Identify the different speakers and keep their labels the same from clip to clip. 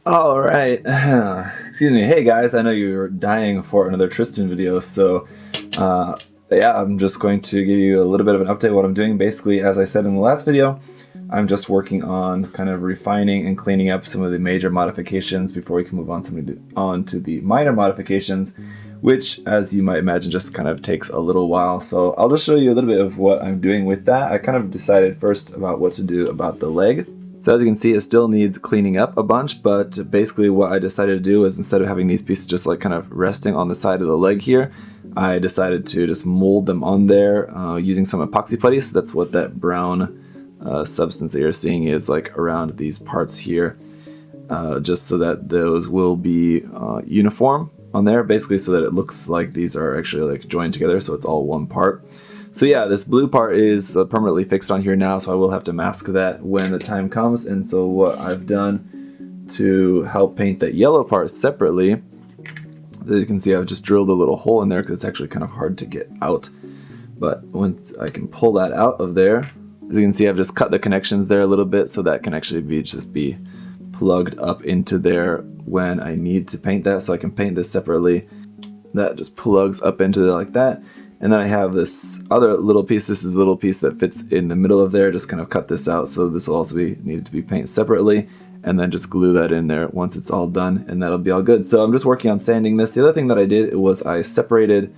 Speaker 1: All right. Excuse me. Hey guys, I know you're dying for another Tristan video, so uh, yeah, I'm just going to give you a little bit of an update of what I'm doing. Basically, as I said in the last video, I'm just working on kind of refining and cleaning up some of the major modifications before we can move on to the minor modifications, which, as you might imagine, just kind of takes a little while. So I'll just show you a little bit of what I'm doing with that. I kind of decided first about what to do about the leg. So as you can see, it still needs cleaning up a bunch, but basically what I decided to do is, instead of having these pieces just like kind of resting on the side of the leg here, I decided to just mold them on there using some epoxy putty. So that's what that brown substance that you're seeing is, like around these parts here, just so that those will be uniform on there, basically so that it looks like these are actually like joined together, so it's all one part. So yeah, this blue part is permanently fixed on here now, so I will have to mask that when the time comes. And so what I've done to help paint that yellow part separately, as you can see, I've just drilled a little hole in there because it's actually kind of hard to get out. But once I can pull that out of there, as you can see, I've just cut the connections there a little bit, so that can actually be plugged up into there when I need to paint that. So I can paint this separately. That just plugs up into there like that. And then I have this other little piece. This is a little piece that fits in the middle of there. Just kind of cut this out, so this will also be needed to be painted separately, and then just glue that in there once it's all done, and that'll be all good. So I'm just working on sanding this. The other thing that I did was I separated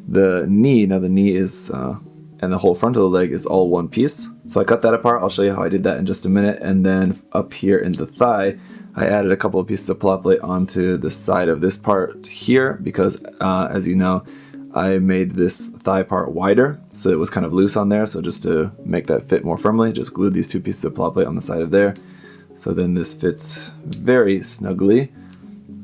Speaker 1: the knee. Now the knee is and the whole front of the leg is all one piece. So I cut that apart. I'll show you how I did that in just a minute. And then up here in the thigh, I added a couple of pieces of plot plate onto the side of this part here because, as you know, I made this thigh part wider, so it was kind of loose on there. So just to make that fit more firmly, just glued these two pieces of plot plate on the side of there. So then this fits very snugly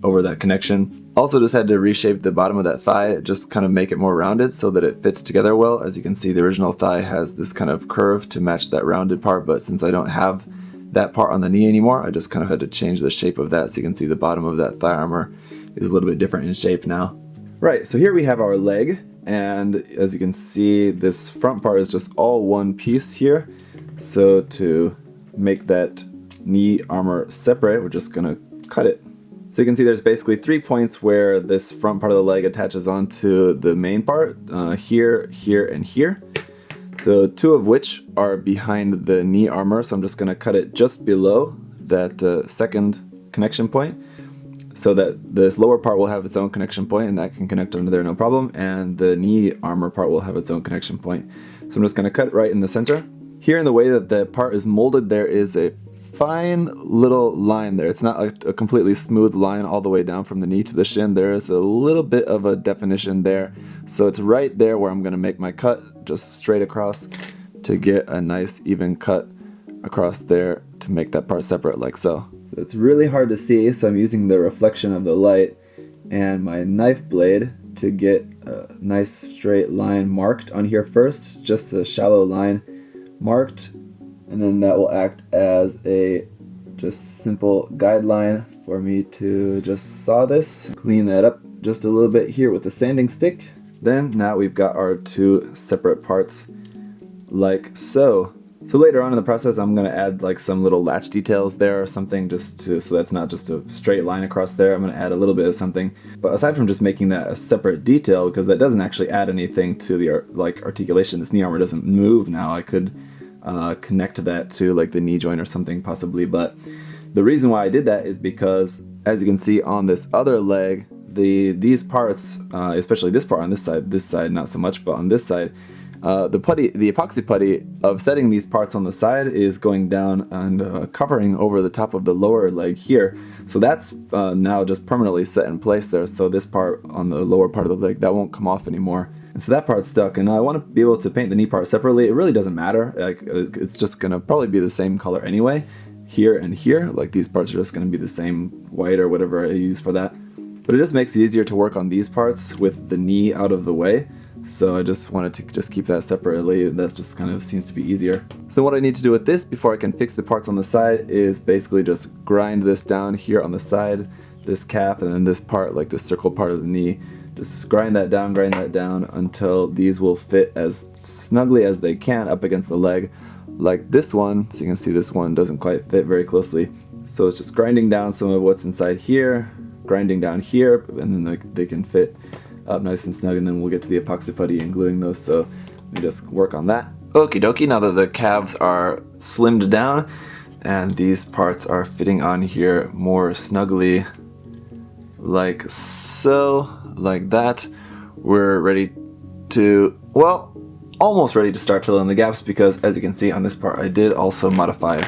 Speaker 1: over that connection. Also just had to reshape the bottom of that thigh, just kind of make it more rounded so that it fits together well. As you can see, the original thigh has this kind of curve to match that rounded part, but since I don't have that part on the knee anymore, I just kind of had to change the shape of that. So you can see the bottom of that thigh armor is a little bit different in shape now. Right, so here we have our leg, and as you can see, this front part is just all one piece here. So to make that knee armor separate, we're just gonna cut it. So you can see there's basically 3 points where this front part of the leg attaches onto the main part, here, here, and here. So 2 of which are behind the knee armor, so I'm just gonna cut it just below that second connection point, so that this lower part will have its own connection point, and that can connect under there no problem, and the knee armor part will have its own connection point. So I'm just going to cut it right in the center. Here, in the way that the part is molded, there is a fine little line there. It's not a completely smooth line all the way down from the knee to the shin. There is a little bit of a definition there. So it's right there where I'm going to make my cut, just straight across, to get a nice even cut across there to make that part separate like so. So it's really hard to see, so I'm using the reflection of the light and my knife blade to get a nice straight line marked on here first, just a shallow line marked, and then that will act as a just simple guideline for me to just saw this, clean that up just a little bit here with a sanding stick. Then now we've got our 2 separate parts like so. So later on in the process, I'm going to add like some little latch details there or something, just to, so that's not just a straight line across there. I'm going to add a little bit of something. But aside from just making that a separate detail, because that doesn't actually add anything to the like articulation, this knee armor doesn't move now. I could connect that to like the knee joint or something possibly. But the reason why I did that is because, as you can see on this other leg, these parts, especially this part on this side not so much, but on this side, the epoxy putty of setting these parts on the side is going down and covering over the top of the lower leg here. So that's now just permanently set in place there. So this part on the lower part of the leg, that won't come off anymore. And so that part's stuck, and I want to be able to paint the knee part separately. It really doesn't matter. Like, it's just going to probably be the same color anyway. Here and here, like these parts are just going to be the same white or whatever I use for that. But it just makes it easier to work on these parts with the knee out of the way. So I just wanted to just keep that separately. That just kind of seems to be easier. So what I need to do with this before I can fix the parts on the side is basically just grind this down here on the side, this cap, and then this part, like this circle part of the knee. Just grind that down until these will fit as snugly as they can up against the leg, like this one. So you can see this one doesn't quite fit very closely. So it's just grinding down some of what's inside here, grinding down here, and then they can fit up nice and snug, and then we'll get to the epoxy putty and gluing those. So let me just work on that. Okie dokie, now that the calves are slimmed down and these parts are fitting on here more snugly, like so, like that, we're ready to, well, almost ready to start filling the gaps, because as you can see on this part I did also modify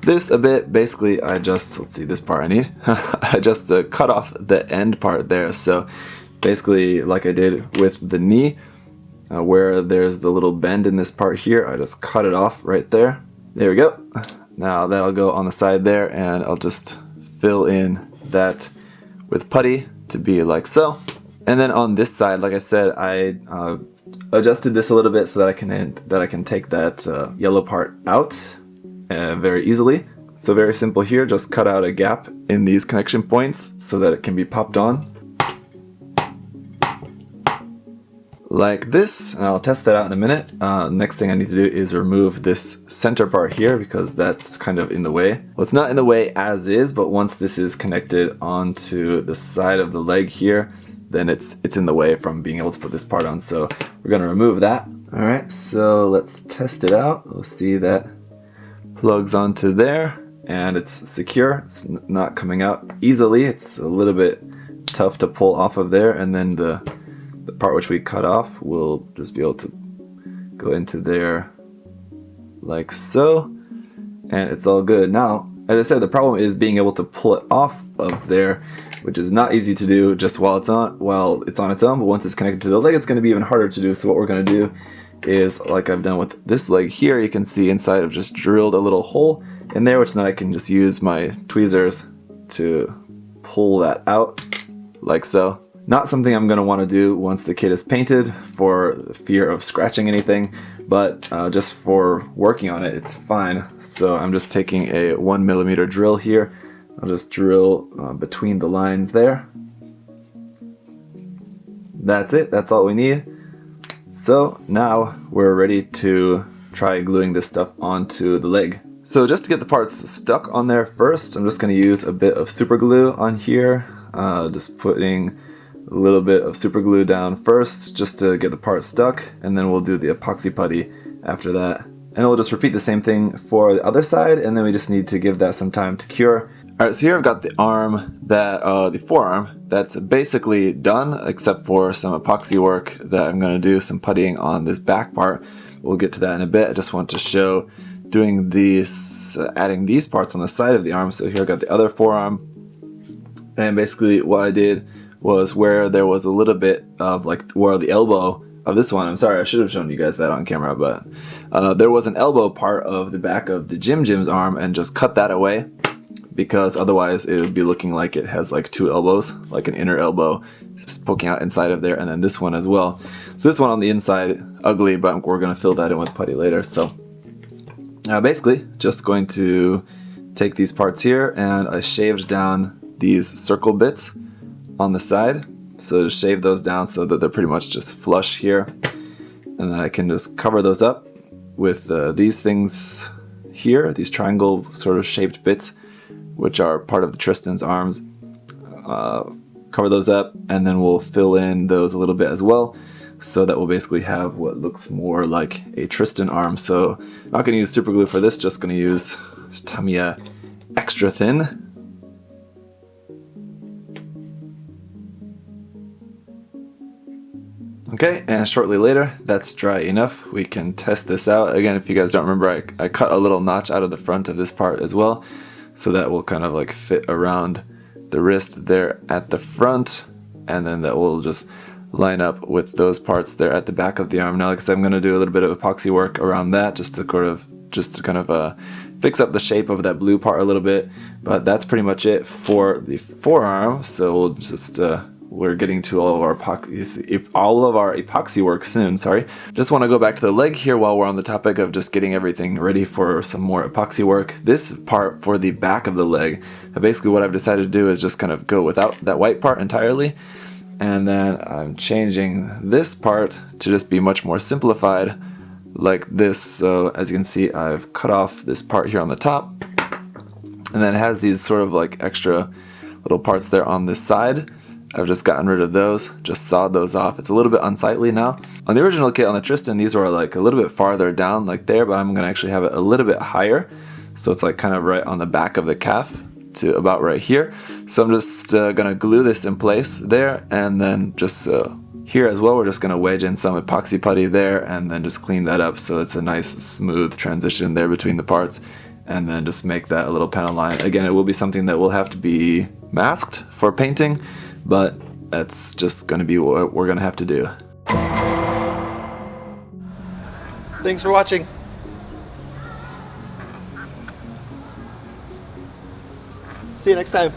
Speaker 1: this a bit. Basically I just, let's see, this part I need, I just cut off the end part there. So basically like I did with the knee, where there's the little bend in this part here, I just cut it off right there. There we go. Now that'll go on the side there, and I'll just fill in that with putty to be like so. And then on this side, like I said, I adjusted this a little bit so that I can take that yellow part out very easily. So very simple here, just cut out a gap in these connection points so that it can be popped on. Like this, and I'll test that out in a minute. Next thing I need to do is remove this center part here, because that's kind of in the way. Well, it's not in the way as is, but once this is connected onto the side of the leg here, then it's in the way from being able to put this part on. So we're gonna remove that. All right, so let's test it out. We'll see that plugs onto there and it's secure. It's not coming out easily. It's a little bit tough to pull off of there, and then the part which we cut off will just be able to go into there like so, and it's all good. Now, as I said, the problem is being able to pull it off of there, which is not easy to do just while it's on its own, but once it's connected to the leg, it's going to be even harder to do. So what we're going to do is, like I've done with this leg here, you can see inside I've just drilled a little hole in there, which then I can just use my tweezers to pull that out like so. Not something I'm going to want to do once the kit is painted for fear of scratching anything, but just for working on it, it's fine. So I'm just taking a 1mm drill here. I'll just drill between the lines there. That's it, that's all we need. So now we're ready to try gluing this stuff onto the leg. So just to get the parts stuck on there first, I'm just going to use a bit of super glue on here. Just putting a little bit of super glue down first just to get the part stuck, and then we'll do the epoxy putty after that. And we'll just repeat the same thing for the other side, and then we just need to give that some time to cure. Alright, so here I've got the arm, the forearm, that's basically done, except for some epoxy work that I'm going to do, some puttying on this back part. We'll get to that in a bit. I just want to show doing these, adding these parts on the side of the arm. So here I've got the other forearm, and basically what I did was where there was a little bit of like where the elbow of this one, I'm sorry, I should have shown you guys that on camera, but there was an elbow part of the back of the Jim's arm, and just cut that away, because otherwise it would be looking like it has like two elbows, like an inner elbow just poking out inside of there, and then this one as well. So this one on the inside, ugly, but we're going to fill that in with putty later. So basically just going to take these parts here, and I shaved down these circle bits on the side, so just shave those down so that they're pretty much just flush here, and then I can just cover those up with these things here, these triangle sort of shaped bits, which are part of the Tristan's arms. Cover those up, and then we'll fill in those a little bit as well, so that we'll basically have what looks more like a Tristan arm. So I'm not going to use super glue for this, just going to use Tamiya extra thin. Okay, and shortly later, that's dry enough. We can test this out. Again, if you guys don't remember, I cut a little notch out of the front of this part as well, so that will kind of like fit around the wrist there at the front, and then that will just line up with those parts there at the back of the arm. Now, like I said, I'm going to do a little bit of epoxy work around that just to kind of fix up the shape of that blue part a little bit, but that's pretty much it for the forearm. So we'll just we're getting to all of our epoxy work soon, sorry. Just want to go back to the leg here while we're on the topic of just getting everything ready for some more epoxy work. This part for the back of the leg, basically what I've decided to do is just kind of go without that white part entirely, and then I'm changing this part to just be much more simplified like this. So as you can see, I've cut off this part here on the top, And then it has these sort of like extra little parts there on this side. I've just gotten rid of those, just sawed those off. It's a little bit unsightly now. On the original kit on the Tristan, these were like a little bit farther down like there, but I'm gonna actually have it a little bit higher. So it's like kind of right on the back of the calf to about right here. So I'm just gonna glue this in place there, and then just here as well, we're just gonna wedge in some epoxy putty there and then just clean that up so it's a nice smooth transition there between the parts, and then just make that a little panel line. Again, it will be something that will have to be masked for painting, but that's just gonna be what we're gonna have to do. Thanks for watching. See you next time.